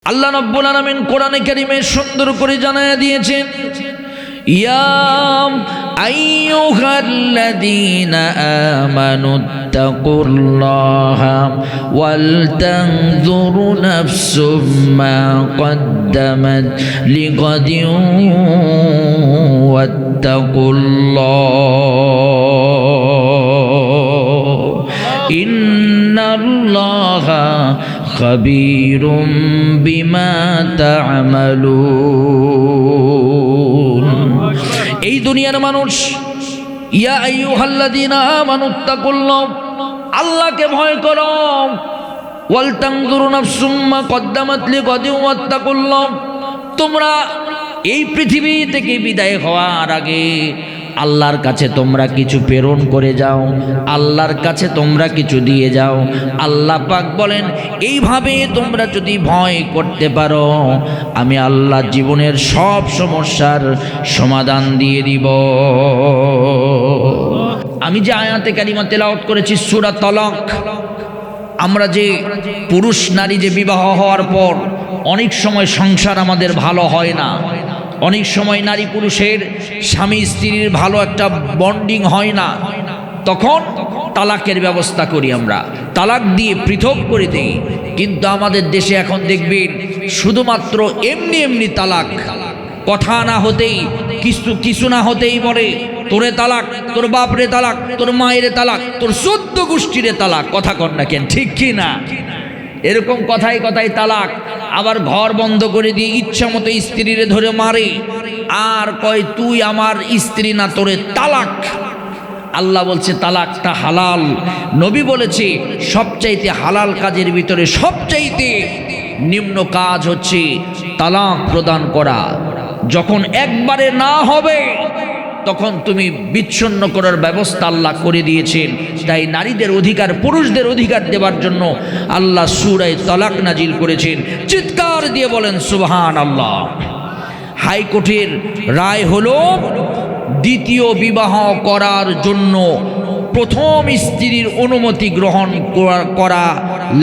আল্লাহ রাব্বুল আলামিন কোরআনে কারীমে সুন্দর করে জানায়া দিয়েছেন, ইয়া আইয়ুহাল্লাযীনা আমানুত্তাকুল্লাহা ওয়াল তানজুরু নাফসুম মা কদ্দামাত লিগাদিন ওয়াত্তাকুল্লাহ ইন্নাল্লাহা খাবীরুম বিমা তা'মালুন। এই দুনিয়ার মানুষ, ইয়া আইয়ুহাল্লাযীনা আমানুত্তাকুল্লাহ, আল্লাহকে ভয় করো, ওয়াল তানজুরু নাফসুম মা কদ্দামাত লিগাদিন ওয়াত্তাকুল্লাহ। তোমরা এই পৃথিবী থেকে বিদায় হওয়ার আগে আল্লাহর কাছে তোমরা কিছু প্রেরণ করে যাও, আল্লাহর কাছে তোমরা কিছু দিয়ে যাও। আল্লাহ পাক বলেন, এইভাবে তোমরা যদি ভয় করতে পারো, আমি আল্লাহ জীবনের সব সমস্যার সমাধান দিয়ে দিব। আমি যে আয়াতে কারিমা তেলাওয়াত করেছি সূরা তালাক, আমরা যে পুরুষ নারী যে বিবাহ হওয়ার পর অনেক সময় সংসার আমাদের ভালো হয় না, অনেক সময় নারী পুরুষের স্বামী স্ত্রীর ভালো একটা বন্ডিং হয় না, তখন তালাকের ব্যবস্থা করি, আমরা তালাক দিয়ে পৃথক করে দিই। কিন্তু আমাদের দেশে এখন দেখবেন শুধুমাত্র এমনি এমনি তালাক, কথা না হতেই কিছু না হতেই বলে তোরে তালাক, তোর বাপরে তালাক, তোর মায়ের তালাক, তোর 14 গোষ্ঠীরে তালাক। কথা কর না কেন, ঠিক কি না? এরকম কথায় কথায় তালাক। আবার ঘর বন্ধ করে দিয়ে ইচ্ছা মতো স্ত্রীরে ধরে মারে, আর কয় তুই আমার স্ত্রী না, তোরে তালাক। আল্লাহ বলছে তালাকটা হালাল। নবী বলেছে সবচাইতে হালাল কাজের ভিতরে সবচাইতে নিম্ন কাজ হচ্ছে তালাক প্রদান করা। যখন একবারে না হবে তখন তুমি বিচ্ছিন্ন করার ব্যবস্থা আল্লাহ করে দিয়েছেন। তাই নারীদের অধিকার, পুরুষদের অধিকার দেওয়ার জন্য আল্লাহ সূরা তালাক নাজিল করেছেন। চিৎকার দিয়ে বলেন সুবহানাল্লাহ। হাইকোর্টের রায় হলো দ্বিতীয় বিবাহ করার জন্য প্রথম স্ত্রীর অনুমতি গ্রহণ করা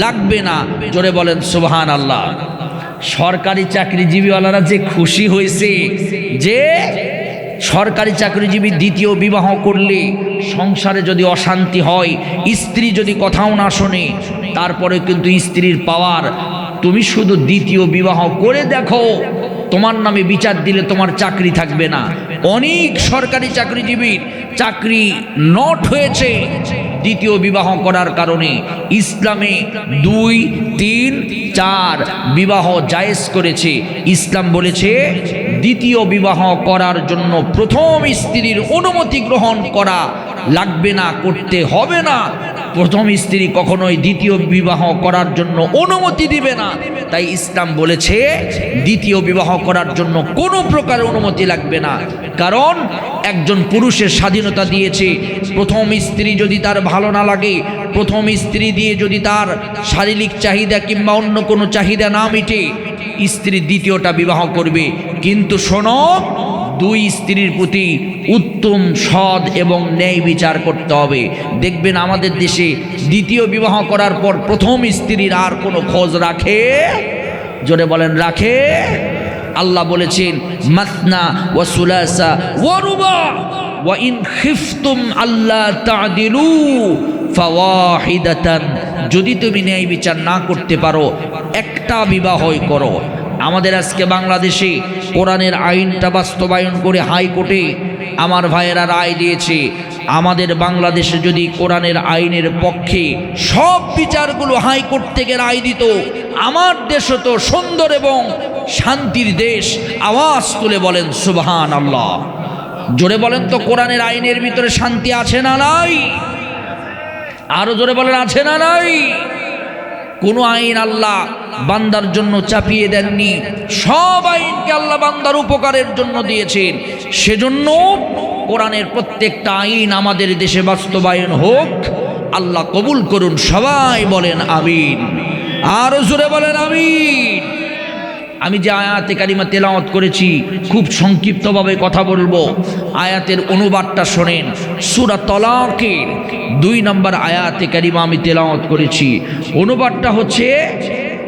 লাগবে না। জোরে বলেন সুবহানাল্লাহ। সরকারি চাকরিজীবীওয়ালারা যে খুশি হয়েছে যে সরকারি চাকরিজীবী দ্বিতীয় বিবাহ করলে সংসারে যদি অশান্তি হয়, স্ত্রী যদি কথাও না শোনে, তারপরে কিন্তু স্ত্রীর পাওয়ার, তুমি শুধু দ্বিতীয় বিবাহ করে দেখো, তোমার নামে বিচার দিলে তোমার চাকরি থাকবে না। অনেক সরকারি চাকরিজীবীর চাকরি নট হয়েছে দ্বিতীয় বিবাহ করার কারণে। ইসলামে 2, 3, 4 বিবাহ জায়েজ করেছে। ইসলাম বলেছে দ্বিতীয় বিবাহ করার জন্য প্রথম স্ত্রীর অনুমতি গ্রহণ করা লাগবে না, করতে হবে না। প্রথম স্ত্রী কখনোই দ্বিতীয় বিবাহ করার জন্য অনুমতি দিবে না। তাই ইসলাম বলেছে দ্বিতীয় বিবাহ করার জন্য কোনো প্রকার অনুমতি লাগবে না। কারণ একজন পুরুষের স্বাধীনতা দিয়েছে। প্রথম স্ত্রী যদি তার ভালো না লাগে, প্রথম স্ত্রী দিয়ে যদি তার শারীরিক চাহিদা কিংবা অন্য কোনো চাহিদা না মিটে, স্ত্রী দ্বিতীয়টা বিবাহ করবে। কিন্তু শোনো, 2 স্ত্রীর প্রতি উত্তম, সৎ এবং ন্যায় বিচার করতে হবে। দেখবেন আমাদের দেশে দ্বিতীয় বিবাহ করার পর প্রথম স্ত্রীর আর কোনো খোঁজ রাখে? জোরে বলেন, রাখে? আল্লাহ বলেছেন মাসনা ওয়া সুলাসা ওয়া রুবা ওয়া ইন খিফতুম আল্লা তা'দিলু ফাওয়াহিদাতান। যদি তুমি ন্যায় বিচার না করতে পারো, একটা বিবাহই করো। আমাদের আজকে বাংলাদেশে কোরআনের আইনটা বাস্তবায়ন করে হাইকোর্টে আমার ভাইয়েরা রায় দিয়েছে। আমাদের বাংলাদেশে যদি কোরআনের আইনের পক্ষে সব বিচারগুলো হাইকোর্ট থেকে রায় দিত, আমার দেশ তো সুন্দর এবং শান্তির দেশ। আওয়াজ তুলে বলেন সুবহানাল্লাহ। জোরে বলেন তো, কোরআনের আইনের ভিতরে শান্তি আছে না নাই? আরো জোরে বলেন, আছে না নাই? কোনো আইন আল্লাহ বান্দার জন্য চাপিয়ে দেননি। সব আইনকে আল্লাহ বান্দার উপকারের জন্য দিয়েছেন। সেজন্য কোরআনের প্রত্যেকটা আইন আমাদের দেশে বাস্তবায়ন হোক, আল্লাহ কবুল করুন। সবাই বলেন আমিন। আরো জোরে বলেন আমিন। আমি যে আয়াতে কারিমা তেলাওয়াত করেছি খুব সংক্ষিপ্তভাবে কথা বলবো। আয়াতের অনুবাদটা শোনেন। সূরা তালাকের 2 নম্বর আয়াতে কারিমা আমি তেলাওয়াত করেছি। অনুবাদটা হচ্ছে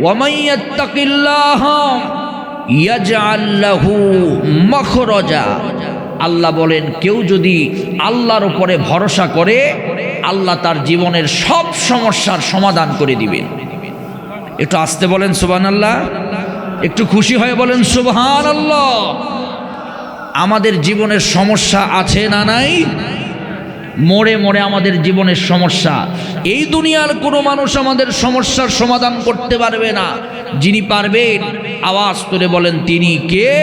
ওয়ামান ইয়াত্তাকিল্লাহ ইয়াজআল লাহু মাখরাজা। আল্লাহ বলেন কেউ যদি আল্লাহর উপরে ভরসা করে আল্লাহ তার জীবনের সব সমস্যার সমাধান করে দিবেন। একটু আস্তে বলেন সুবহানাল্লাহ, একটু খুশি হয়ে বলেন সুবহানাল্লাহ। আমাদের জীবনের সমস্যা আছে না নাই? মোড়ে মোড়ে আমাদের জীবনের সমস্যা। এই দুনিয়ার কোনো মানুষ আমাদের সমস্যার সমাধান করতে পারবে না। যিনি পারবেন আওয়াজ করে বলেন তিনি কে?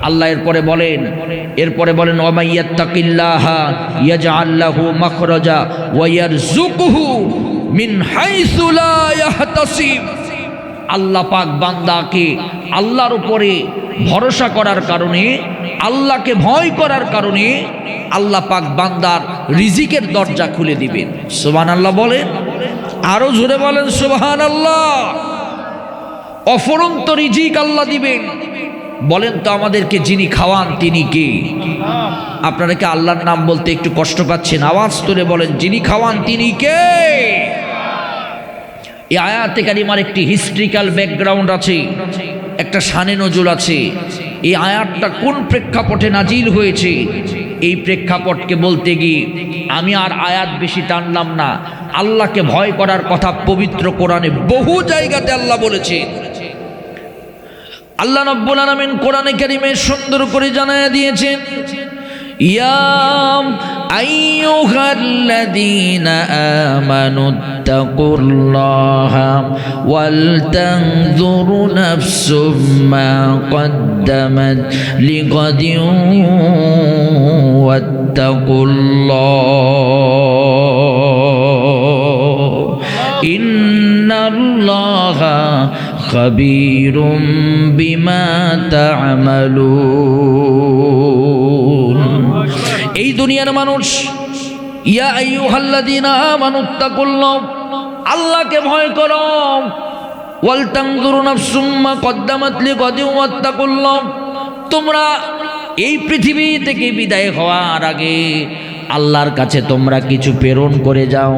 আল্লাহ এরপরে বলেন ওয়া ইয়াত্তাকিল্লাহা ইয়াজআল লাহু মাখরাজা ওয়া ইয়ারযুকুহু মিন হাইসু লা ইয়াহতাসিব। আল্লাহ পাক বান্দাকে আল্লাহর উপরে ভরসা করার কারণে, আল্লাহকে ভয় করার কারণে আল্লাহ পাক বান্দার রিজিকের দরজা খুলে দিবেন। সুবহানাল্লাহ বলেন, আরো জোরে বলেন সুবহানাল্লাহ। অফুরন্ত রিজিক আল্লাহ দিবেন। বলেন তো আমাদেরকে যিনি খাওয়ান তিনি কে? আপনারা কি আল্লাহর নাম বলতে একটু কষ্ট পাচ্ছেন? আওয়াজ তুলে বলেন যিনি খাওয়ান তিনি কে? এই আয়াতে কারিমার একটি হিস্ট্রিক্যাল ব্যাকগ্রাউন্ড আছে, একটা শানে নজুল আছে। এই আয়াতটা কোন প্রেক্ষাপটে নাজিল হয়েছে, এই প্রেক্ষাপটকে বলতে গিয়ে আমি আর আয়াত বেশি টানলাম না। আল্লাহকে ভয় করার কথা পবিত্র কোরআনে বহু জায়গাতে আল্লাহ বলেছে। আল্লাহ রাব্বুল আলামিন কোরআনে কারিমে সুন্দর করে জানায়া দিয়েছেন, ইয়া আইয়ুহাল্লাযীনা আমানুত্তাকুল্লাহা ওয়াল তানজুরু নাফসুম মা কদ্দামাত লিগাদিন ওয়াত্তাকুল্লাহ ইন্নাল্লাহা খাবীরুম বিমা তা'মালুন। এই দুনিয়ার মানুষ, ইয়া আইয়ুহাল্লাযীনা আমানুত্তাকুল্লাহ, আল্লাহকে ভয় করো। ওয়াল তানজুরু নাফসুম মা কদ্দামাত লিগাদিন ওয়াত্তাকুল্লাহ, তোমরা এই পৃথিবী থেকে বিদায় হওয়ার আগে আল্লাহর কাছে তোমরা কিছু প্রেরণ করে যাও,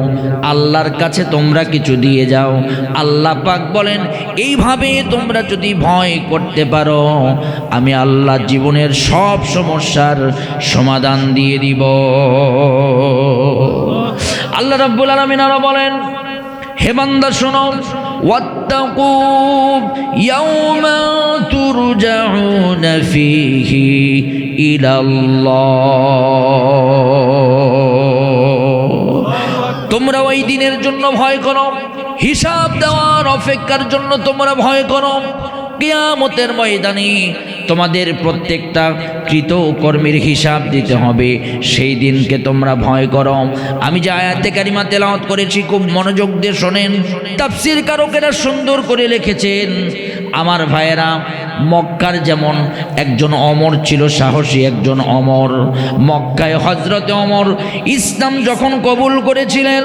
আল্লাহর কাছে তোমরা কিছু দিয়ে যাও। আল্লাহ পাক বলেন এইভাবে তোমরা যদি ভয় করতে পারো আমি আল্লাহ জীবনের সব সমস্যার সমাধান দিয়ে দিব। আল্লাহ রাব্বুল আলামিন আরো বলেন, হে বান্দা শোনো, ওয়াত্তাকু ইয়াওমা তুরজাউনা ফীহি ইলাল্লাহ, তোমরা ওই দিনের জন্য ভয় করো, হিসাব দেওয়ার অপেক্ষার জন্য তোমরা ভয় করো। কিয়ামতের ময়দানে তোমাদের প্রত্যেকটা কৃত কর্মের হিসাব দিতে হবে, সেই দিনকে তোমরা ভয় করো। আমি যে আয়াতে কারিমা তেলাওয়াত করেছি খুব মনোযোগ দিয়ে শোনেন। তাফসীর কারকেরা সুন্দর করে লিখেছেন, আমার ভাইয়েরা, মক্কার যেমন একজন অমর ছিল, সাহসী একজন অমর। মক্কায় হযরতে ওমর ইসলাম যখন কবুল করেছিলেন,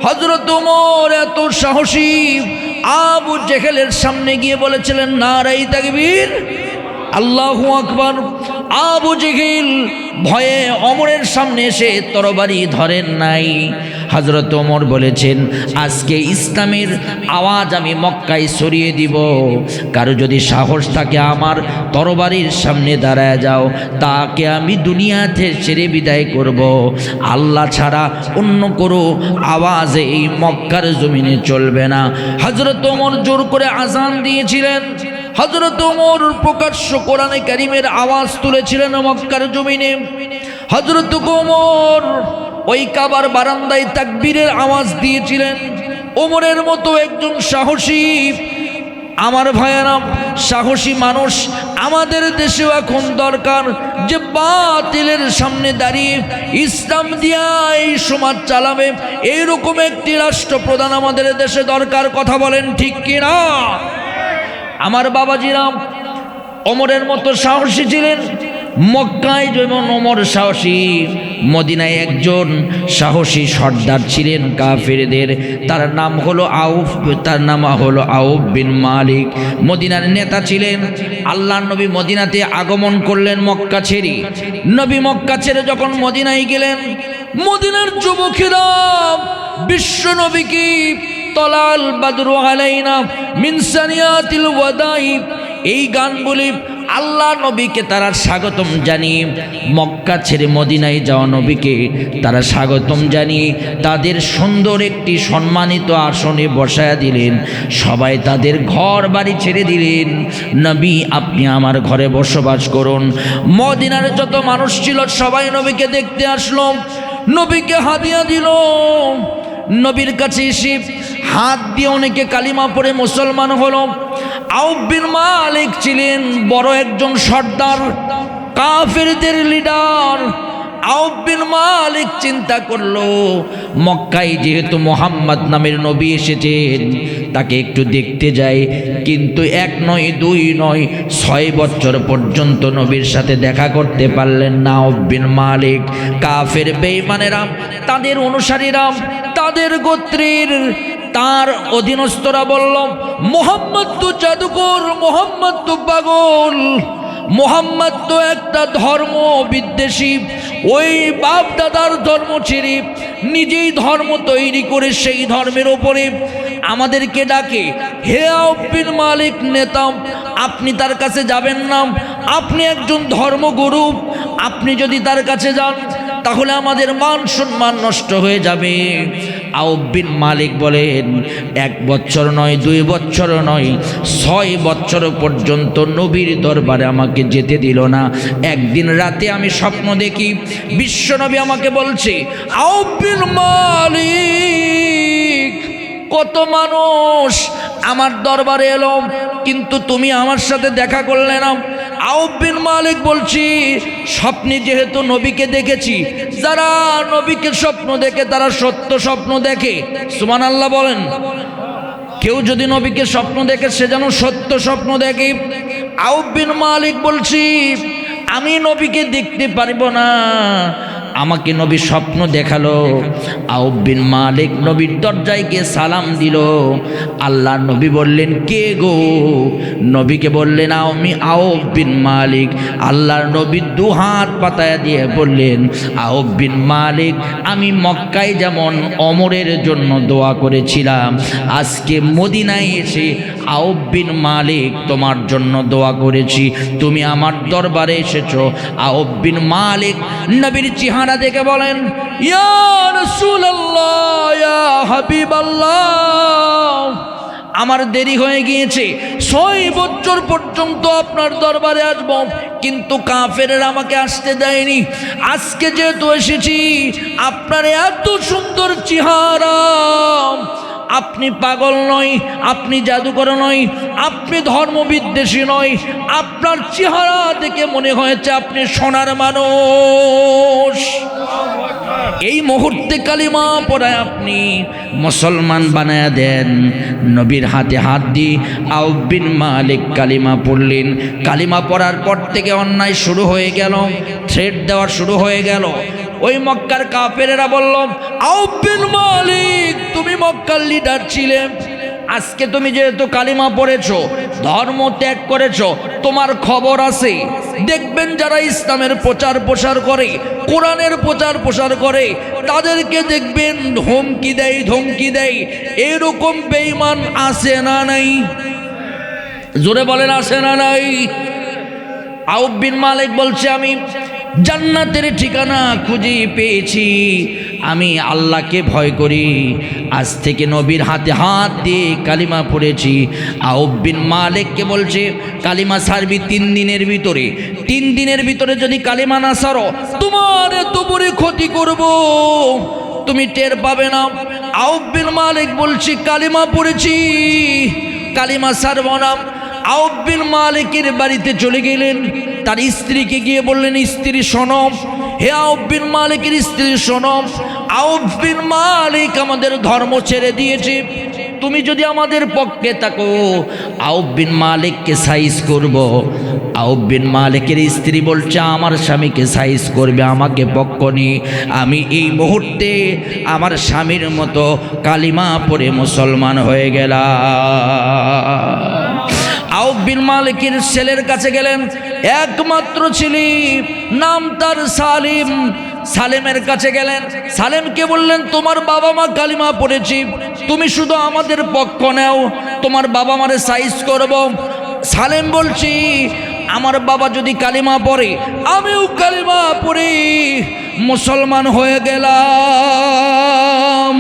হযরত ওমর এত সাহসী, আবু জেহেলের সামনে গিয়ে বলেছিলেন নারায়ে তাকবীর, আল্লাহু আকবার। আবু জেহেল ভয়ে ওমরের সামনে এসে তরবারি ধরেন নাই। হযরত ওমর বলেছেন, আজকে ইসলামের আওয়াজ আমি মক্কায় ছড়িয়ে দিব, কারো যদি সাহস থাকে আমার তরবারির সামনে দাঁড়ায় যাও, তাকে আমি দুনিয়াতে ছেড়ে বিদায় করব। আল্লাহ ছাড়া অন্য কোনো আওয়াজ এই মক্কার জমিনে চলবে না। হযরত ওমর জোর করে আযান দিয়েছিলেন। হযরত ওমর প্রকাশ্য কোরআনে কারীমের আওয়াজ তুলেছিলেন মক্কার জমিনে। হযরত ওমর ওই কাবার বারান্দায় তাকবীরের আওয়াজ দিয়েছিলেন। ওমরের মতো একজন সাহসী, আমার ভাইয়েরা, সাহসী মানুষ আমাদের দেশেও এখন দরকার, যে বাতিলের সামনে দাঁড়িয়ে ইসলাম দিয়া এই সমাজ চালাবে, এইরকম একটি রাষ্ট্রপ্রধান আমাদের দেশে দরকার। কথা বলেন ঠিক কিনা? আমার বাবাজিরা ওমরের মতো সাহসী ছিলেন। মক্কায় যেমন ওমর সাহসী, মদিনায় একজন সাহসী সর্দার ছিলেন কাফেরদের, তার নাম হলো আউফ বিন মালিক। মদিনার নেতা ছিলেন। আল্লাহর নবী মদিনাতে আগমন করলেন মক্কা ছেড়ে। নবী মক্কা ছেড়ে যখন মদিনায় গেলেন, মদিনার যুবকেরা বিশ্ব নবীকে তলাল বাদরু আলাইনা মিন সানিয়াতিল ওয়াদাই, এই গানগুলি আল্লাহ নবীকে তারা স্বাগতম জানিয়ে, মক্কা ছেড়ে মদিনায় যাওয়া নবীকে তারা স্বাগতম জানিয়ে তাদের সুন্দর একটি সম্মানিত আসনে বসায়া দিলেন। সবাই তাদের ঘর বাড়ি ছেড়ে দিলেন, নবী আপনি আমার ঘরে বসবাস করুন। মদিনার যত মানুষ ছিল সবাই নবীকে দেখতে আসলো, নবীকে হাদিয়া দিল। নবীর কাছে এসে হাত দিয়ে অনেকে কালিমা পড়ে মুসলমান হলো। আউফ বিন মালিক ছিলেন বড় একজন সর্দার, কাফেরদের লিডার। আউফ বিন মালিক চিন্তা করলো, মক্কায় যেহেতু মুহাম্মদ নামের নবী এসেছেন, তাকে একটু দেখতে যাই। কিন্তু 1 নয় 2 নয় 6 বছর পর্যন্ত নবীর সাথে দেখা করতে পারলেন না আউফ বিন মালিক। কাফের বেঈমানেরা, তাদের অনুসারীরা, তাদের গোত্রের তার অধীনস্থরা বলল, মুহাম্মদ তো জাদুকর, মুহাম্মদ তো পাগল, মুহাম্মদ তো একটা ধর্ম বিদ্বেষী, ওই বাপ দাদার ধর্ম ছেড়ে নিজেই ধর্ম তৈরি করে সেই ধর্মের ওপরে আমাদেরকে ডাকে। হে আউফ বিন মালিক নেতা, আপনি তার কাছে যাবেন না, আপনি একজন ধর্মগুরু, আপনি যদি তার কাছে যান তাহলে আমাদের মান সম্মান নষ্ট হয়ে যাবে। আউফ বিন মালিক বলেন, 1 বছর নয় 2 বছর নয় 6 বছর পর্যন্ত নবীর দরবারে আমাকে যেতে দিল না। একদিন রাতে আমি স্বপ্ন দেখি, বিশ্বনবী আমাকে বলছে, আউফ বিন মালিক, কত মানুষ আমার দরবারে এলো কিন্তু তুমি আমার সাথে দেখা করলে না। আউফ বিন মালিক বলছি, স্বপ্নে যেহেতু নবীকে দেখেছি, যারা নবীকে স্বপ্ন দেখে তারা সত্য স্বপ্ন দেখে। সুবহানাল্লাহ বলেন। কেউ যদি নবীকে স্বপ্ন দেখে সে যেন সত্য স্বপ্ন দেখে। আউফ বিন মালিক বলছি, আমি নবীকে দেখতে পারবো না, আমাকে নবী স্বপ্ন দেখালো। আউফ বিন মালিক নবীর দরজায় গিয়ে সালাম দিল। আল্লাহ নবী বললেন, কে গো? নবীকে বললেন, আমি আউফ বিন মালিক। আল্লাহর নবী 2 হাত পাতায়া দিয়ে বললেন, আউফ বিন মালিক, আমি মক্কায় যেমন ওমরের জন্য দোয়া করেছিলাম, আজকে মদিনায় এসে আউফ বিন মালিক তোমার জন্য দোয়া করেছি, তুমি আমার দরবারে এসেছো। আউফ বিন মালিক নবীর চেহারা দেখে বলেন, ইয়া রাসূলুল্লাহ, ইয়া হাবিবাল্লাহ, আমার দেরি হয়ে গিয়েছে, 6 বছর পর্যন্ত আপনার দরবারে আসবো, কিন্তু কাফেরেরা আমাকে আসতে দেয়নি। আজকে যেহেতু এসেছি, আপনার এত সুন্দর চেহারা, আপনি পাগল নয়, আপনি জাদুকর নয়, আপনি ধর্মবিদ্বেষী নয়, আপনার চেহারা দেখে মনে হয়েছে আপনি সোনার মানুষ। এই মুহূর্তে কালিমা পড়ায় আপনি মুসলমান বানায়া দেন। নবীর হাতে হাত দিয়ে আউফ বিন মালিক কালিমা পড়লেন। কালিমা পড়ার পর থেকে অন্যায় শুরু হয়ে গেল, থ্রেট দেওয়া শুরু হয়ে গেল। ওই মক্কার কাফেরেরা বলল, আউফ বিন মালিক, তুমি মক্কার লিডার ছিলে, আজকে তুমি যেহেতু কালিমা পড়েছো, ধর্ম ত্যাগ করেছো, তোমার খবর আছে। দেখবেন যারা ইসলামের প্রচার প্রসার করে, কোরআনের প্রচার প্রসার করে, তাদেরকে দেখবেন হুমকি দেয়, ধমকি দেয়। এরকম বেঈমান আছে না নাই? জোরে বলেন, আছে না নাই? আউফ বিন মালিক বলছে, আমি জান্নাতের ঠিকানা খুঁজে পেয়েছি, আমি আল্লাহকে ভয় করি, আজ থেকে নবীর হাতে হাত দিয়ে কালিমা পড়েছি। আউফ বিন মালিককে বলছে, কালিমা ছাড়বি 3 দিনের ভিতরে, 3 দিনের ভিতরে যদি কালিমা না ছাড়ো, তোমার এত বড় ক্ষতি করব, তুমি টের পাবে না। আউফ বিন মালিক বলছি, কালিমা পড়েছি, কালিমা ছাড়ব না। আউফ বিন মালিকের বাড়িতে চলে গেলেন, তার স্ত্রীকে গিয়ে বললেন, স্ত্রী শোনো, হে আউফ বিন মালিকের স্ত্রী শোনো, আউফ বিন মালিক আমাদের ধর্ম ছেড়ে দিয়েছে, তুমি যদি আমাদের পক্ষে থাকো আউফ বিন মালিককে সাইজ করব। আউফ বিন মালিকের স্ত্রী বলছে, আমার স্বামীকে সাইজ করবে, আমাকে পক্ষ নিয়ে আমি এই মুহূর্তে আমার স্বামীর মতো কালিমা পড়ে মুসলমান হয়ে গেলাম। আউফ বিন মালিকের ছেলের কাছে গেলেন, একমাত্র ছেলে, নাম তার সালিম। সালেমের কাছে গেলেন, সালেমকে বললেন, তোমার বাবা মা কালিমা পড়েছি, তুমি শুধু আমাদের পক্ষ নাও, তোমার বাবা মারে সাইজ করব। সালেম বলছি, আমার বাবা যদি কালিমা পড়ে আমিও কালিমা পড়ি, মুসলমান হয়ে গেলাম।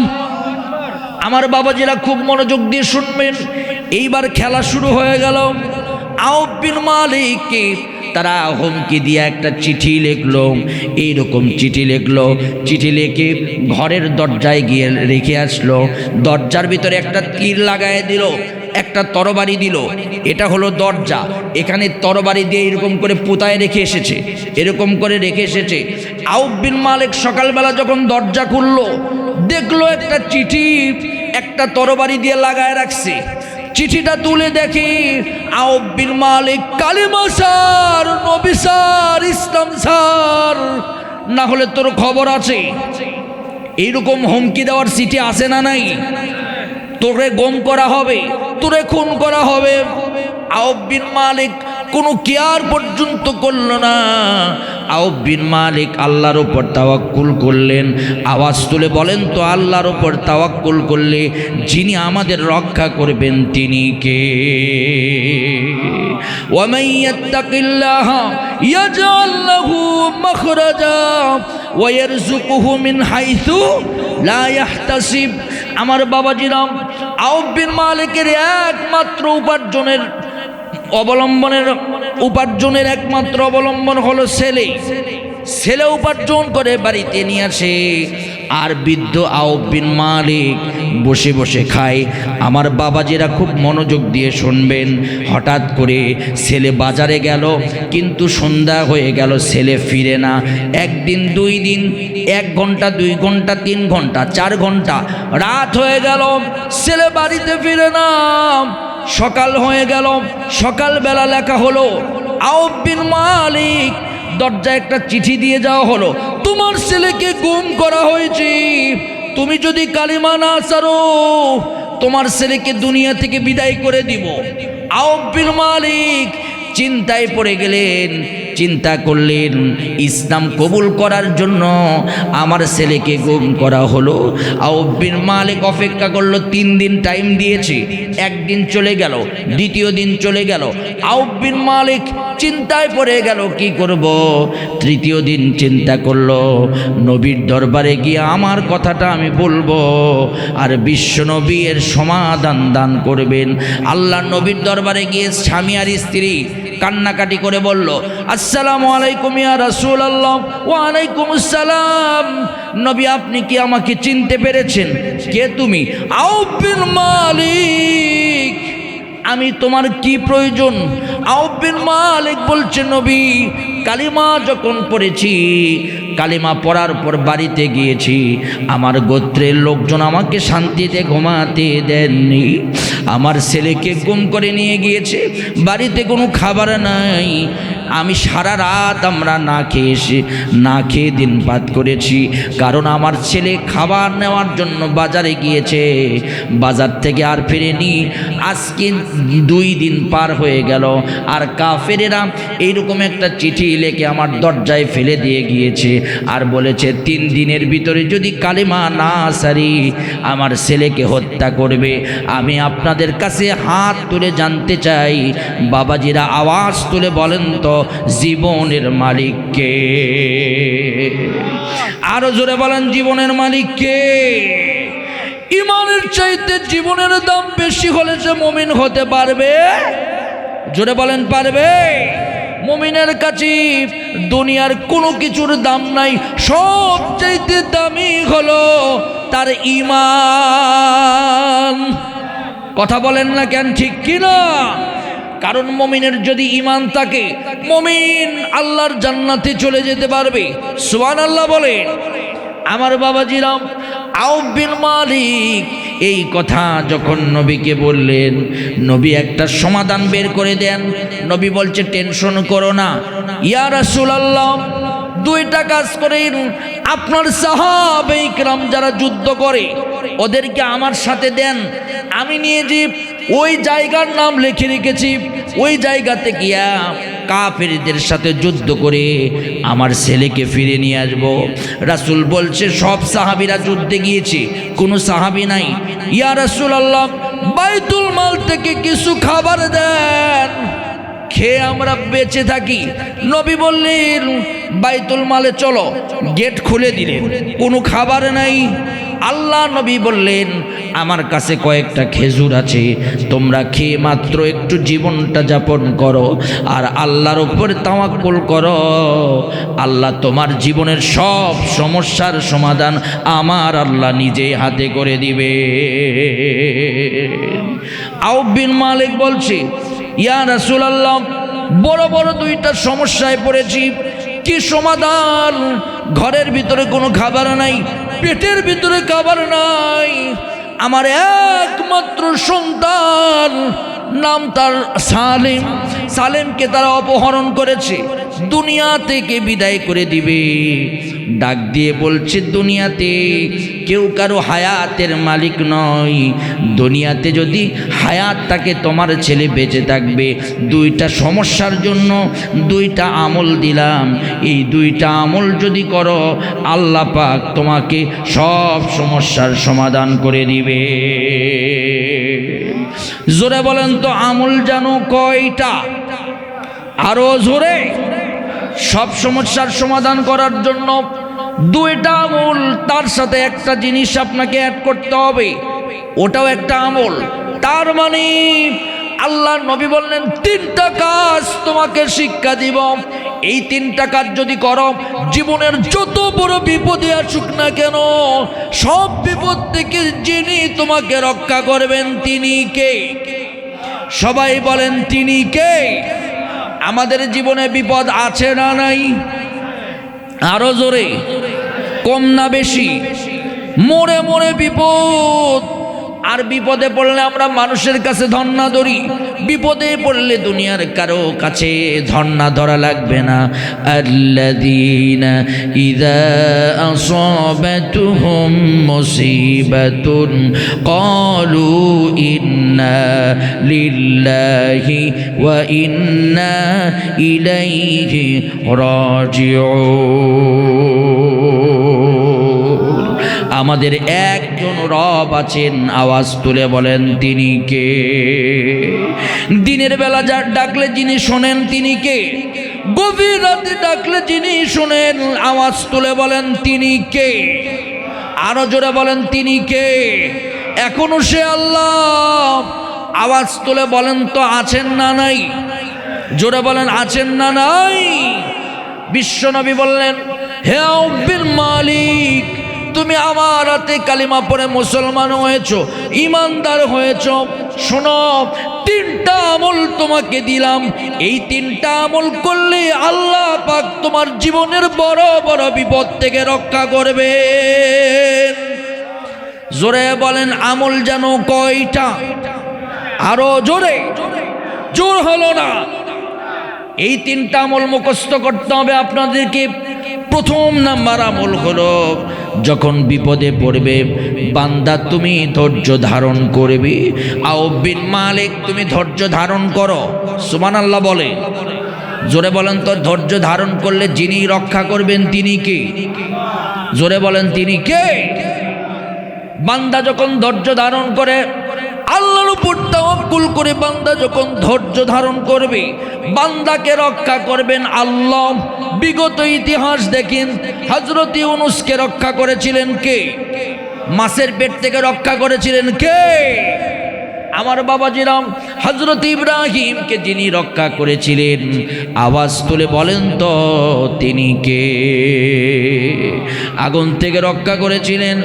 আমার বাবাজিরা খুব মনোযোগ দিয়ে শুনবেন। এইবার খেলা শুরু হয়ে গেল। আউফ বিন মালিককে তারা হুমকি দিয়ে একটা চিঠি লিখলো, এইরকম চিঠি লিখলো। চিঠি লিখে ঘরের দরজায় গিয়ে রেখে আসলো। দরজার ভিতরে একটা তীর লাগায় দিল, একটা তরবারি দিল। এটা হলো দরজা, এখানে তরবারি দিয়ে এরকম করে পুতায় রেখে এসেছে, এরকম করে রেখে এসেছে। আউফ বিন মালিক সকালবেলা যখন দরজা খুললো, দেখলো একটা চিঠি একটা তরবারি দিয়ে লাগায় রাখছে। চিঠিটা তুলে দেখি আউফ বিন মালিক কালিমা স্যার, নবী স্যার, ইসলাম স্যার, না হলে তোর খবর আছে। এইরকম হুমকি দেওয়ার চিঠি আসে না নাই? তোরে গম করা হবে, তোরে খুন করা হবে। আউফ বিন মালিক কোনো কেয়ার পর্যন্ত করলো না। আউফ বিন মালিক আল্লাহর উপর তাওয়াক্কুল করলেন। আওয়াজ তুলে বলেন তো, আল্লাহর উপর তাওয়াক্কুল করলে যিনি আমাদের রক্ষা করবেন তিনি কে? ওয়ামান ইয়াত্তাকিল্লাহা ইয়াজআল লাহু মাখরাজা ওয়া ইয়ারযুকুহু মিন হাইসু লা ইয়াহতাসিব। আমার বাবাজিরাম, আউফ বিন মালিকের একমাত্র উপার্জনের একমাত্র অবলম্বন হলো ছেলে। ছেলে উপার্জন করে বাড়িতে নিয়ে আসে, আর বৃদ্ধ আউফ বিন মালিক বসে বসে খায়। আমার বাবাজিরা খুব মনোযোগ দিয়ে শুনবেন। হঠাৎ করে ছেলে বাজারে গেল, কিন্তু সন্ধ্যা হয়ে গেল, ছেলে ফিরে না। একদিন, 2 দিন, 1 ঘন্টা, 2 ঘন্টা, 3 ঘন্টা, 4 ঘন্টা, রাত হয়ে গেল, ছেলে বাড়িতে ফিরে না। সকাল হয়ে গেল, সকালবেলা লেখা হলো আউফ বিন মালিক দরজায় একটা চিঠি দিয়ে যাওয়া হলো, তোমার ছেলেকে গুম করা হয়েছে, তুমি যদি কালিমা না ছাড়ো তোমার ছেলেকে দুনিয়া থেকে বিদায় করে দিব। আউফ বিন মালিক চিন্তায় পড়ে গেলেন, চিন্তা করলেন ইসলাম কবুল করার জন্য আমার ছেলেকে গুম করা হলো। আউফ বিন মালিক অপেক্ষা করলো, 3 দিন টাইম দিয়েছে। 1 দিন চলে গেল, 2য় দিন চলে গেল। আউফ বিন মালিক চিন্তায় পড়ে গেল, কি করব। 3য় দিন চিন্তা করলো, নবীর দরবারে গিয়ে আমার কথাটা আমি বলবো, আর বিশ্ব নবী এর সমাধান দান করবেন। আল্লাহ নবীর দরবারে গিয়ে স্বামী আর স্ত্রী কান্নাকাটি করে বলল, আসসালামু আলাইকুম ইয়া রাসূলুল্লাহ। ওয়া আলাইকুম আসসালাম। নবী, আপনি কি আমাকে চিনতে পেরেছেন? কে তুমি? আউফ বিন মালিক। আমি তোমার কি প্রয়োজন? আউফ বিন মালিক বলছে, নবী, কালিমা যখন পড়েছি, কালিমা পড়ার পর বাড়িতে গিয়েছি, আমার গোত্রের লোকজন আমাকে শান্তিতে ঘুমাতে দেননি। আমার ছেলেকে গুম করে নিয়ে গিয়েছে, বাড়িতে কোনো খাবার নাই। আমি সারা রাত আমরা না খেয়ে দিন পাত করেছি, কারণ আমার ছেলে খাবার নেওয়ার জন্য বাজারে গিয়েছে, বাজার থেকে আর ফিরেনি। আজকে 2 দিন পার হয়ে গেল, আর কাফেরেরা এইরকম একটা চিঠি লিখে আমার দরজায় ফেলে দিয়ে গিয়েছে, আর বলেছে 3 দিনের ভিতরে যদি কালিমা না সারি আমার ছেলেকে হত্যা করবে। আমি আপনাদের কাছে হাত তুলে জানতে চাই, বাবাজিরা আওয়াজ তুলে বলেন তো, জীবনের মালিক কে? আরো জোরে বলেন, জীবনের মালিক কে? ইমানের চাইতে জীবনের দাম বেশি হলে সে মুমিন হতে পারবে? জোরে বলেন, পারবে? মুমিনের কাছে দুনিয়ার কোনো কিছুর দাম নাই, সবচাইতে দামি হলো তার ঈমান। কথা বলেন না কেন, ঠিক কিনা? কারণ মুমিনের যদি ঈমান থাকে, মুমিন আল্লাহর জান্নাতে চলে যেতে পারবে। সুবহানাল্লাহ বলেন। আমার বাবাজিরাম, আউফ বিন মালিক এই কথা যখন নবীকে বললেন, নবী একটা সমাধান বের করে দেন। নবী বলছে, টেনশন করো না ইয়া রাসূলুল্লাহ, 2টা কাজ করেন। আপনার সাহাবায়ে কিরাম যারা যুদ্ধ করে ওদেরকে আমার সাথে দেন, আমি নিয়ে যে ওই জায়গার নাম লিখে রেখেছি, ওই জায়গাতে গিয়া কাফেরদের সাথে যুদ্ধ করে আমার ছেলেকে ফিরে নিয়ে আসব। রাসূল বলছে সব সাহাবীরা যুদ্ধে গিয়েছে, কোনো সাহাবী নাই। ইয়া রাসূলুল্লাহ, বাইতুল মাল থেকে কিছু খাবার দেন, খেয়ে আমরা বেঁচে থাকি। নবী বললেন বাইতুল মালে চলো, গেট খুলে দিলেন, কোনো খাবার নাই। আল্লাহ নবী বললেন আমার কাছে কয়েকটা খেজুর আছে, তোমরা খেয়ে মাত্র একটু জীবনটা যাপন করো আর আল্লাহর উপরে তাওয়াক্কুল করো, আল্লাহ তোমার জীবনের সব সমস্যার সমাধান আমার আল্লাহ নিজে হাতে করে দিবে। আউফ বিন মালিক বলছে ইয়া রাসূলুল্লাহ, বড় বড় দুইটা সমস্যায় পড়েছি, কি সমাধান? ঘরের ভিতরে কোনো খাবার নাই, পেটের ভিতরে খাবার নাই, আমার একমাত্র সন্তান, নাম তার সালেম, সালেমকে তারা অপহরণ করেছে, দুনিয়া থেকে বিদায় করে দিবে। ডাক দিয়ে বলছে দুনিয়াতে কেউ কারো হায়াতের মালিক নয়, দুনিয়াতে যদি হায়াত থাকে তোমার ছেলে বেঁচে থাকবে। দুইটা সমস্যার জন্য দুইটা আমল দিলাম, এই দুইটা আমল যদি করো আল্লাহ পাক তোমাকে সব সমস্যার সমাধান করে দিবে। জোরে বলেন তো আমল জানো কয়টা? আরো জোরে। সব সমস্যার সমাধান করার জন্য দুইটা আমল, তার সাথে একটা জিনিস আপনাকে অ্যাড করতে হবে, ওটাও একটা আমল। তার মানে আল্লাহ নবী বললেন তিনটা কাজ তোমাকে শিক্ষা দিব, এই তিনটা কাজ যদি করো জীবনের যত বড় বিপদে আসুক না কেন সব বিপদ থেকে যিনি তোমাকে রক্ষা করবেন তিনি কে? সবাই বলেন তিনি কে? আমাদের জীবনে বিপদ আছে না নাই? আরো জোরে, কম না বেশি? মোড়ে মোড়ে বিপদ। আর বিপদে পড়লে আমরা মানুষের কাছে ধর্ণা ধরি, বিপদে পড়লে দুনিয়ার কারো কাছে ধর্ণা ধরা লাগবে না। আল্লাযীনা ইযা আসাবাতুহুম মুসিবাতুন ক্বালু ইন্না লিল্লাহি ওয়া ইন্না ইলাইহি রাজিউন। আমাদের একজন রব আছেন, আওয়াজ তুলে বলেন তিনি কে? দিনের বেলা যা ডাকলে যিনি শোনেন তিনি কে? গভীর রাতে ডাকলে যিনি শোনেন, আওয়াজ তুলে বলেন তিনি কে? আরো জোরে বলেন তিনি কে? এখনো সে আল্লাহ। আওয়াজ তুলে বলেন তো আছেন না নাই? জোরে বলেন আছেন না নাই? বিশ্বনবী বললেন হে আউফ বিন মালিক, তুমি আমার হাতে কালিমা পড়ে মুসলমান হয়েছো, ইমানদার হয়েছো। শোনো, তিনটা আমল তোমাকে দিলাম, এই তিনটা আমল করলে আল্লাহ পাক তোমার জীবনের বড় বড় বিপদ থেকে রক্ষা করবে। জোরে বলেন আমল জানো কয়টা? আরো জোরে। জোর হলো না। এই তিনটা আমল মুখস্থ করতে হবে আপনাদেরকে। প্রথম নাম্বার আমল হলো, যখন বিপদে পড়বে বান্দা তুমি ধৈর্য ধারণ করবে। আউফ বিন মালিক তুমি ধৈর্য ধারণ করো। সুবহানাল্লাহ বলে। জোরে বলেন তো ধৈর্য ধারণ করলে যিনি রক্ষা করবেন তিনি কে? জোরে বলেন তিনি কে? বান্দা যখন ধৈর্য ধারণ করে, আল্লাহর উপর তাওয়াক্কুল করে বান্দা যখন ধৈর্য ধারণ করবে, বান্দাকে রক্ষা করবেন আল্লাহ। বিগত ইতিহাস দেখেন, হযরত ইউনূসকে রক্ষা করেছিলেন কে? মাছের পেট থেকে রক্ষা করেছিলেন কে? আমার বাবাজিরাম, হযরত ইব্রাহিমকে যিনি রক্ষা করেছিলেন, আওয়াজ তুলে বলেন তো তিনি কে? আগুন থেকে রক্ষা করেছিলেন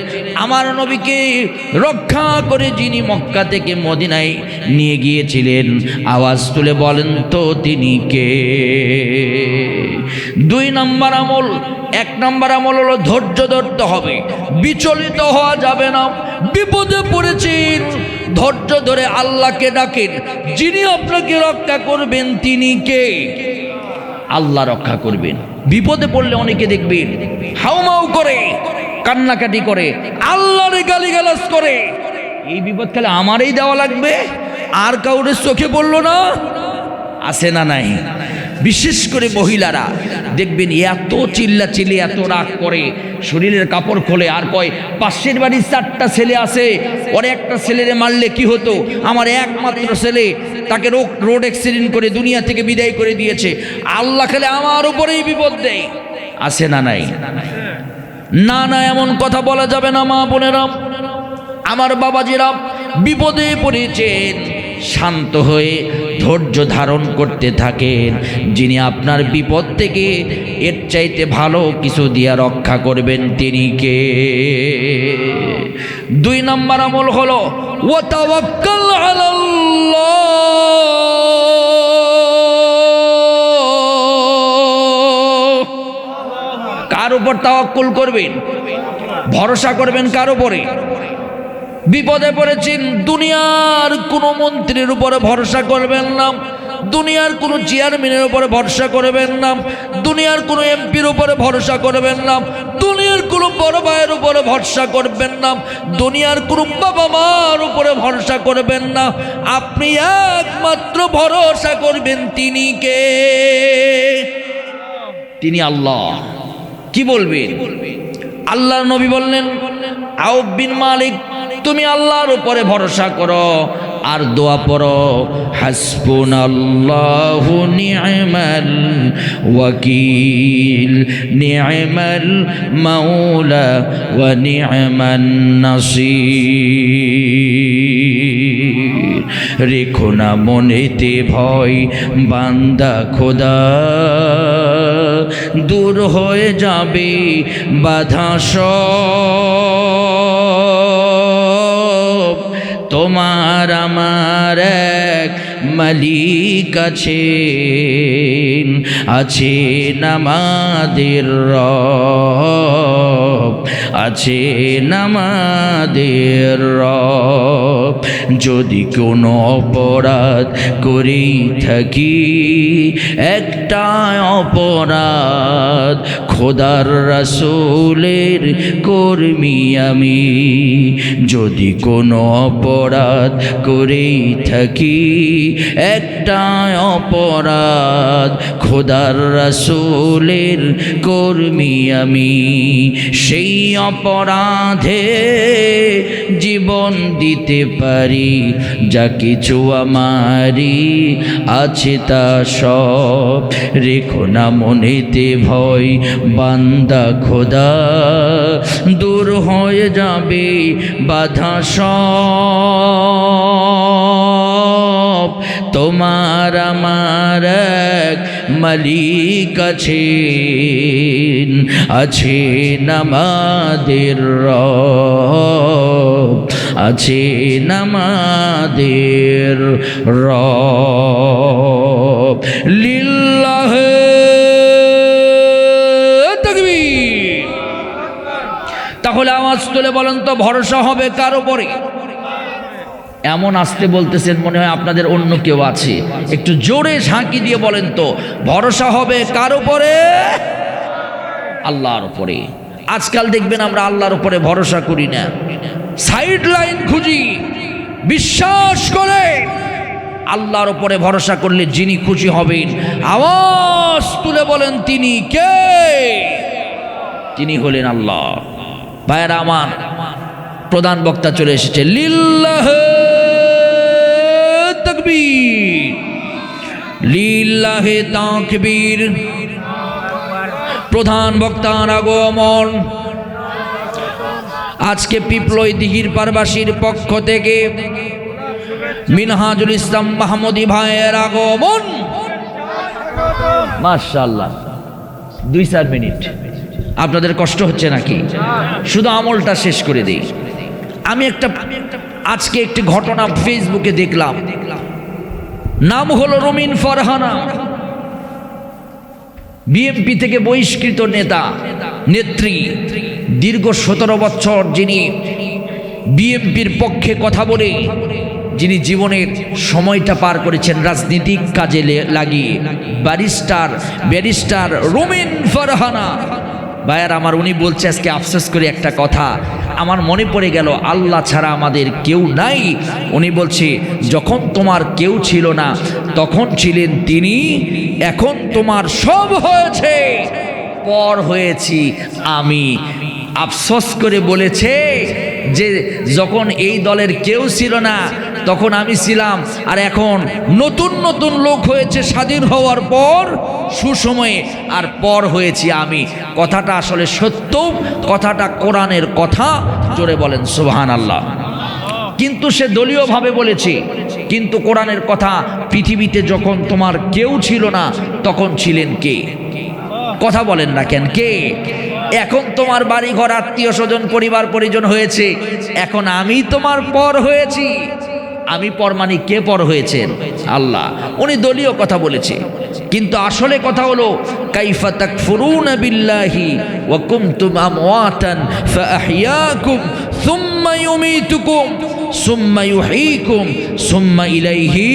আমার নবীকে রক্ষা করে যিনি মক্কা থেকে মদিনায় নিয়ে গিয়েছিলেন, আওয়াজ তুলে বলেন তো তিনি কে? দুই নম্বর আমল, এক নম্বর আমল হলো ধৈর্য ধরতে হবে, বিচলিত হওয়া যাবে না। বিপদে পড়েছেন, ধৈর্য ধরে আল্লাহকে ডাকেন, যিনি আপনাকে রক্ষা করবেন তিনি কে? আল্লাহ রক্ষা করবেন। বিপদে পড়লে অনেকে দেখবেন হাউমাউ করে, কান্নাকাটি করে, আল্লাহরে গালিগালাজ করে। এই বিপদ খেলে আমারই দেওয়া লাগবে, আর কাউরে চোখে পড়লো না? আছে না নাই? বিশেষ করে মহিলারা দেখবেন এত চিল্লাচিল্লি, এত রাগ করে, শরীরের কাপড় খোলে আর কয় পাশের বাড়ির 4টা ছেলে আছে, ওরে একটা ছেলেরে মারলে কি হতো, আমার একমাত্র ছেলে, তাকে রোড অ্যাক্সিডেন্ট করে দুনিয়া থেকে বিদায় করে দিয়েছে, আল্লাহ খেলে আমার উপরেই বিপদ দেয়। আছে না নাই? না না, এমন কথা বলা যাবে না মা বোনেরা। আমার বাবাজিরা বিপদে পড়েছেন, শান্ত হয়ে ধৈর্য ধারণ করতে থাকেন। যিনি আপনার বিপদ থেকে এর চাইতে ভালো কিছু দিয়া রক্ষা করবেন তিনি কে? 2 নম্বর আমল হলো ওয়া তাওয়াক্কাল আলাল্লাহ। কার উপর তাওয়াক্কুল করবেন? ভরসা করবেন কার উপরে? বিপদে পড়েছেন, দুনিয়ার কোনো মন্ত্রীর উপরে ভরসা করবেন না, দুনিয়ার কোনো চেয়ারম্যানের উপরে ভরসা করবেন না, দুনিয়ার কোনো এমপির উপরে ভরসা করবেন না, দুনিয়ার কোনো বড় ভাইয়ের উপরে ভরসা করবেন না, দুনিয়ার কোনো বাবা মার উপরে ভরসা করবেন না। আপনি একমাত্র ভরসা করবেন তিনি কে? তিনি আল্লাহ। কি বলবেন? আল্লাহর নবী বললেন, আউফ বিন মালিক, তুমি আল্লাহর উপরে ভরসা করো আর দোয়া পড়ো, হাসবুনাল্লাহু নি'মাল ওয়াকিল, নি'মাল মাওলা ওয়া নি'মান নাসির। রেখো না মনেতে ভয় বান্দা খোদা, দূর হয়ে যাবে বাধা সব। তোমার আমার এক মালিক আছেন, আছেন আমাদের রব, আছেন আমাদের রব। যদি কোনো অপরাধ করেই থাকি, একটা অপরাধ খোদার রাসূলের কর্মী আমি, যদি কোনো অপরাধ করেই থাকি, একটা অপরাধ খোদার রাসূলের কর্মী আমি, সেই অপরাধে জীবন দিতে পারি, যা কিছু আমারই আছে তা সব। রেখো না মনেতে ভয় বান্দা খোদা, দূর হয়ে যাবে বাধা সব। তোমার আমার এক মালিক আছেন, আছেন আমাদের রব, আছেন আমাদের রব। লিল্লাহি তাকবীর। তাহলে আওয়াজ তুলে বলেন তো, ভরসা হবে কার উপরে? এমন আসতে বলতেছেন মনে হয় আপনাদের অন্য কেউ আছে। একটু জোরে ঝাঁকি দিয়ে বলেন তো, ভরসা হবে কার উপরে? আল্লাহর উপরে। আজকাল দেখবেন আমরা আল্লাহর উপরে ভরসা করি না, সাইড লাইন খুঁজি। বিশ্বাস করে আল্লাহর উপরে ভরসা করলে যিনি খুশি হবেন, আওয়াজ তুলে বলেন তিনি কে? তিনি হলেন আল্লাহ। ভাইরা আমার, প্রধান বক্তা চলে এসেছে। লিল্লাহি তাকবীর, লিল্লাহি তাকবীর। প্রধান বক্তার আগমন। আজকে পিপলই দিঘির পারবাসীর পক্ষ থেকে মিনহাজুল ইসলাম মাহমুদি ভাইয়ের আগমন। মাশাআল্লাহ, 2-4 মিনিট। আপনাদের কষ্ট হচ্ছে নাকি? শুধু আমলটা শেষ করে দেই। আমি আজকে একটি ঘটনা ফেসবুকে দেখলাম। নাম হলো রুমিন ফারহানা, বিএনপি থেকে বহিষ্কৃত নেতা নেত্রী, দীর্ঘ 17 বছর যিনি বিএনপির পক্ষে কথা বলে যিনি জীবনের সময়টা পার করেছেন রাজনৈতিক কাজে লাগিয়ে, ব্যারিস্টার রুমিন ফারহানা। ভাইয়ার আমার, উনি বলছে আজকে আফসোস করে একটা কথা, আমার মনে পড়ে গেল আল্লাহ ছাড়া আমাদের কেউ নাই। উনি বলছে যখন তোমার কেউ ছিল না তখন ছিলেন তিনি, এখন তোমার সব হয়েছে, পর হয়েছি আমি। আফসোস করে বলেছে যে যখন এই দলের কেউ ছিল না তখন আমি ছিলাম, আর এখন নতুন নতুন লোক হয়েছে স্বাধীন হওয়ার পর সুসময়ে, আর পর হয়েছি আমি। কথাটা আসলে সত্য, কথাটা কোরআনের কথা। জোরে বলেন সুবহানাল্লাহ। কিন্তু সে দলীয়ভাবে বলেছে, কিন্তু কোরআনের কথা। পৃথিবীতে যখন তোমার কেউ ছিল না তখন ছিলেন কে? কথা বলেন না কেন? কে? এখন তোমার বাড়ি ঘর আত্মীয় স্বজন পরিবার পরিজন হয়েছে, এখন আমি তোমার পর হয়েছি। আমি পর মানে কে পর হয়েছেন? আল্লাহ। উনি দলীয় কথা বলেছে, কিন্তু আসলে কথা হলো কাইফা তাকফুরুনা বিল্লাহি ওয়া কুনতুম আমওয়াতান ফাআহইয়াকুম সুম্মা ইউমীতুকুম সুম্মা ইউহয়ীকুম সুম্মা ইলাইহি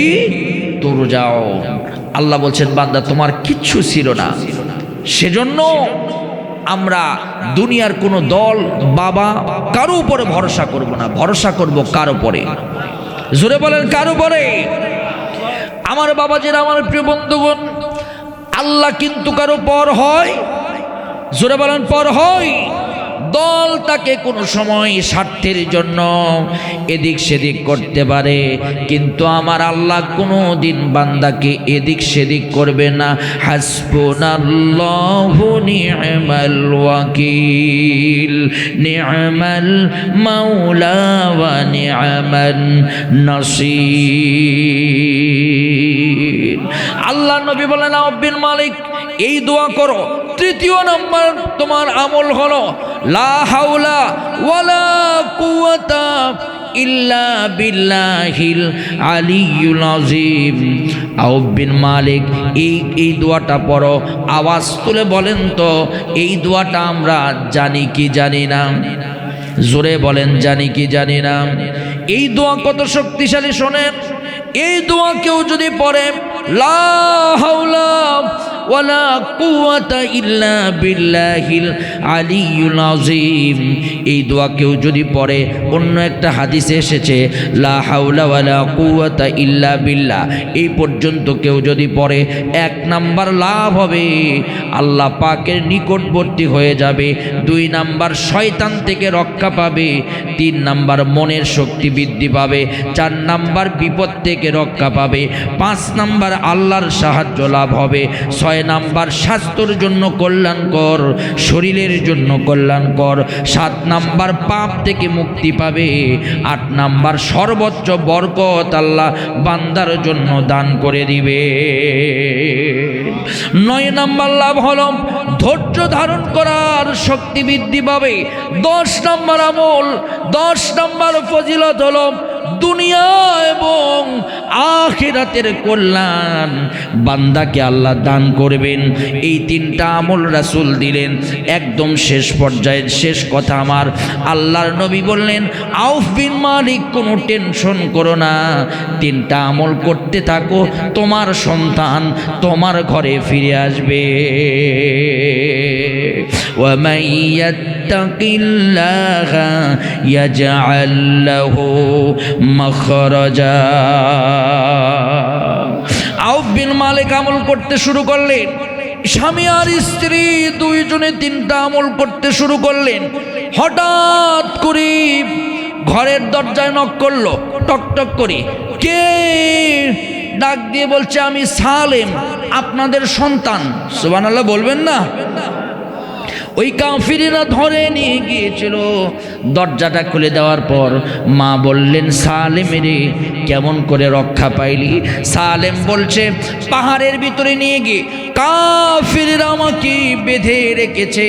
তুরজাউন। আল্লাহ বলছেন বান্দা তোমার কিচ্ছু ছিল না, সেজন্য আমরা দুনিয়ার কোনো দল বাবা কারো উপরে ভরসা করব না, ভরসা করব কার উপরে? জোরে বলেন কার উপরে? আমার বাবাজিরা, আমার প্রিয় বন্ধুগণ, আল্লাহ কিন্তু কারো পর হয়। জোরে বলেন পর হয়। দল তাকে কোনো সময় স্বার্থের জন্য এদিক সেদিক করতে পারে, কিন্তু আমার আল্লাহ কোনো দিন বান্দাকে এদিক সেদিক করবে না। হাসবুনাল্লাহু নি'মাল ওয়াকিল নি'মাল মাওলা ওয়া নি'মান নাসির। আল্লাহ নবী বলেন আউফ বিন মালিক এই দোয়া করো। তৃতীয় নম্বর তোমার আমল হলো লা হাওলা ওয়ালা কুওয়াতা ইল্লা বিল্লাহিল আলিয়্যুল আযীম। আউফ বিন মালিক এই দোয়াটা পড়ো। আওয়াজ তুলে বলেন তো এই দোয়াটা আমরা জানি কি জানি না? জোরে বলেন জানি কি জানি না? এই দোয়া কত শক্তিশালী শোনেন। এই দোয়া কেউ যদি পড়ে লা হাওলা ওয়ালা কুওয়াতা ইল্লা বিল্লাহিল আলিয়্যুল আযীম, এই দোয়া কেউ যদি পড়ে, অন্য একটা হাদিসে এসেছে লা হাওলা ওয়ালা কুওয়াতা ইল্লা বিল্লাহ, এই পর্যন্ত কেউ যদি পড়ে, এক নাম্বার লাভ হবে আল্লাহ পাকের নিকটবর্তী হয়ে যাবে, 2 নাম্বার শয়তান থেকে রক্ষা পাবে, 3 নাম্বার মনের শক্তি বৃদ্ধি পাবে, 4 নাম্বার বিপদ থেকে রক্ষা পাবে, 5 নাম্বার আল্লাহর সাহায্য লাভ হবে, 6 নাম্বার স্বাস্থ্যের জন্য কল্যাণকর, শরীরের জন্য কল্যাণকর, 7 নাম্বার পাপ থেকে মুক্তি পাবে, 8 নাম্বার সর্বোচ্চ বরকত আল্লাহ বান্দার জন্য দান করে দিবে, 9 নাম্বার লাভ হলো ধৈর্য ধারণ করার শক্তি বৃদ্ধি পাবে, 10 নাম্বার আমল, 10 নাম্বার ফজিলত হলো দুনিয়া এবং আখিরাতের কল্যাণ বান্দাকে আল্লাহ দান করবেন। এই 3টা আমল রাসূল দিলেন। একদম শেষ পর্যায়ের শেষ কথা আমার আল্লাহর নবী বললেন আউফ বিন মালিক কোনো টেনশন করো না, 3টা আমল করতে থাকো, তোমার সন্তান তোমার ঘরে ফিরে আসবে। وَمَن يَتَّقِ اللَّهَ يَجْعَل لَّهُ مَخْرَجًا। আউফ বিন মালিক আমল করতে শুরু করলেন, স্বামী আর স্ত্রী দুইজনে 3টা আমল করতে শুরু করলেন। হঠাৎ করে ঘরের দরজায় নক করলো, টক টক করে। কে? ডাক দিয়ে বলছে আমি সালেম, আপনাদের সন্তান। সুবহানাল্লাহ বলবেন না? ওই কাফিরেরা ধরে নিয়ে গিয়েছিল। দরজাটা খুলে দেওয়ার পর মা বললেন সালেম রে কেমন করে রক্ষা পাইলি? সালেম বলছে পাহাড়ের ভিতরে নিয়ে গিয়ে কাফিরেরা আমাকে বেঁধে রেখেছে,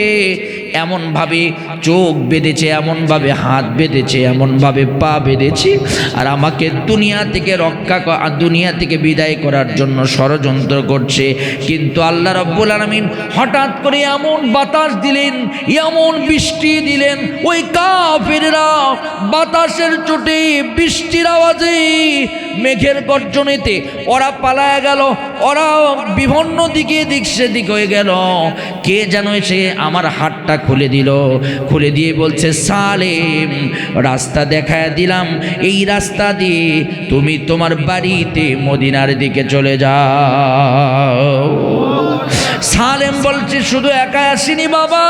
এমনভাবে চোখ বেঁধেছে, এমনভাবে হাত বেঁধেছে, এমনভাবে পা বেঁধেছে, আর আমাকে দুনিয়া থেকে দুনিয়া থেকে বিদায় করার জন্য ষড়যন্ত্র করছে। কিন্তু আল্লাহ রাব্বুল আলামিন হঠাৎ করে এমন বাতাস দিলেন, এমন বৃষ্টি দিলেন, ওই কাফিররা বাতাসের চোটে বৃষ্টির আওয়াজে মেঘের গর্জনেতে ওরা পালায়া গেল, ওরা বিভিন্ন দিকে দিক সেদিক হয়ে গেল। কে যেন এসে আমার হাতটা খুলে দিল, খুলে দিয়ে বলছে, সালেম রাস্তা দেখায় দিলাম, এই রাস্তা দিয়ে তুমি তোমার বাড়িতে মদিনার দিকে চলে যাও। সালেম বলছে, শুধু একা আসিনি বাবা,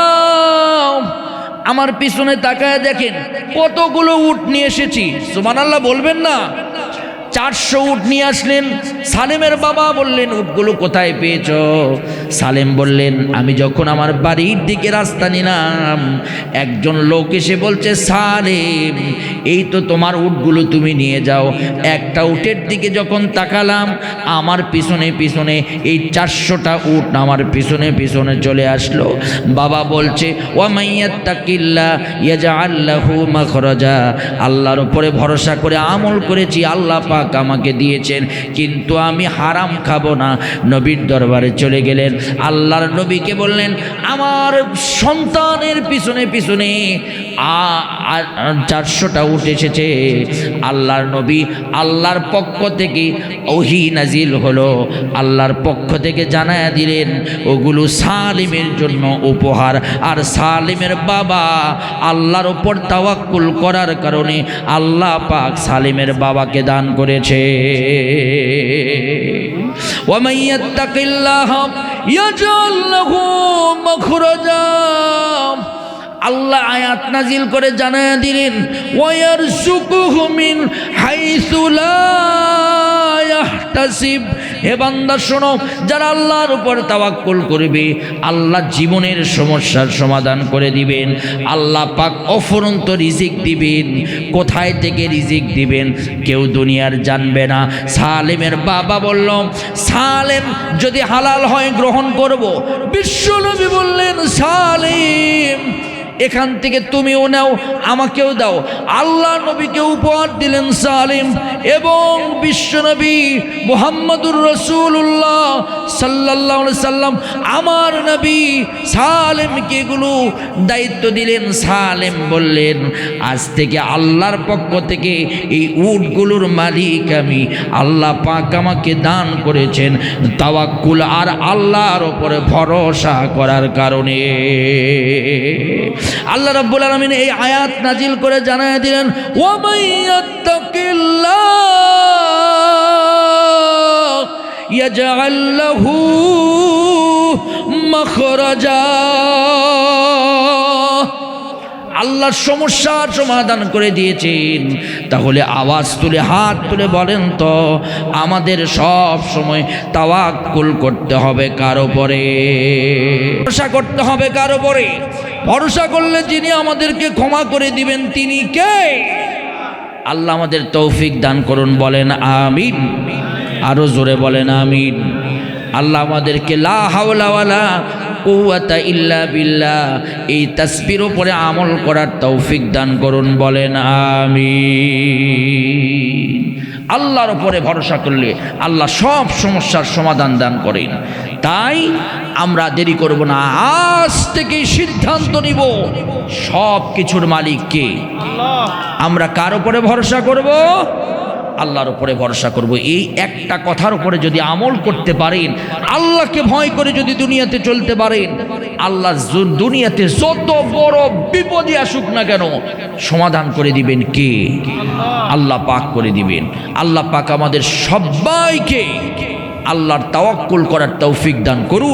আমার পিছনে তাকায় দেখেন কতগুলো উট নিয়ে এসেছি। সুবহানাল্লাহ বলবেন না? 400 উট নিয়ে আসলেন। সালেমের বাবা বললেন, উটগুলো কোথায় পেয়েছ? সালেম বললেন, আমি যখন আমার বাড়ির দিকে রাস্তা নিলাম, একজন লোক এসে বলছে, সালেম এই তো তোমার উটগুলো, তুমি নিয়ে যাও। একটা উটের দিকে যখন তাকালাম, আমার পিছনে পিছনে এই 400টা উট আমার পিছনে পিছনে চলে আসলো। বাবা বলছে, ওয়া মাইয়াত্তাকিল্লাহ ইয়াজআল লাহু মাখরাজা, আল্লাহর উপরে ভরসা করে আমল করেছি, আল্লাহ পাক আমাকে দিয়েছেন, কিন্তু আমি হারাম খাবো না। নবীর দরবারে চলে গেলেন, আল্লাহর নবীকে বললেন, আমার সন্তানের পিছনে পিছনে 400টা উট এসেছে। আল্লাহর নবী, আল্লাহর পক্ষ থেকে ওহী নাজিল হলো, আল্লাহর পক্ষ থেকে জানায়া দিলেন ওগুলো সালিমের জন্য উপহার। আর সালিমের বাবা আল্লাহর উপর তাওয়াক্কুল করার কারণে আল্লাহ পাক সালিমের বাবাকে দান করেছে। ওয়া মান ইয়াত্তাকিল্লাহা ইয়াজআল লাহু মাখরাজা, আল্লাহ আয়াত নাজিল করে জানায়া দিলেন, ওয়ায়ারযুকুহু মিন হাইসু লা ইয়াহতাসিব। হে বান্দা শোনো, যারা আল্লাহর উপর তাওয়াক্কুল করবে, আল্লাহ জীবনের সমস্যার সমাধান করে দিবেন। আল্লাহ পাক অফুরন্ত রিজিক দিবেন। কোথায় থেকে রিজিক দিবেন কেউ দুনিয়ার জানবে না। সালেমের বাবা বলল, সালেম যদি হালাল হয় গ্রহণ করব। বিশ্বনবী বললেন, সালেম এখান থেকে তুমিও নাও, আমাকেও দাও। আল্লাহ নবীকে উপহার দিলেন সালিম, এবং বিশ্বনবী মুহাম্মদুর রাসূলুল্লাহ সাল্লাল্লাহু আলাইহি সাল্লাম আমার নবী সালেমকে এগুলো দায়িত্ব দিলেন। সালেম বললেন, আজ থেকে আল্লাহর পক্ষ থেকে এই উটগুলোর মালিক আমি, আল্লাহ পাক আমাকে দান করেছেন তাওয়াক্কুল আর আল্লাহর উপরে ভরসা করার কারণে। আল্লাহ রাব্বুল আলামিন এই আয়াত নাজিল করে জানায়া দিলেন, ওয়া মাইয়াত্তাকিল্লাহ ইয়াজআল লাহু মাখরাজা, আল্লাহ সমস্যার সমাধান করে দিয়েছেন। তাহলে আওয়াজ তুলে হাত তুলে বলেন তো, আমাদের সব সময় তাওয়াক্কুল করতে হবে কার উপরে? ভরসা করতে হবে কার উপরে? ভরসা করলে যিনি আমাদেরকে ক্ষমা করে দিবেন তিনি কে? আল্লাহ আমাদের তৌফিক দান করুন, বলেন আমিন। আরো জোরে বলেন আমিন। আল্লাহ আমাদেরকে লা হাওলা ওয়ালা কুওয়াতা ইল্লা বিল্লাহ এই তাসবির উপরে আমল করার তৌফিক দান করুন, বলেন আমিন। আল্লাহর উপরে ভরসা করলে আল্লাহ সব সমস্যার সমাধান দান করেন। তাই আমরা দেরি করব না, আজ থেকে সিদ্ধান্ত নিব সব কিছুর মালিক কে? আমরা কার উপরে ভরসা করব? আল্লাহর উপরে ভরসা করব। এই একটা কথার উপরে যদি আমল করতে পারেন, আল্লাহকে ভয় করে যদি দুনিয়াতে চলতে পারেন, আল্লাহ দুনিয়াতে যত বড় বিপদই আসুক না কেন সমাধান করে দিবেন কে? আল্লাহ পাক করে দিবেন। আল্লাহ পাক আমাদের সবাইকে আল্লাহর তাওয়াক্কুল করার তৌফিক দান করুন।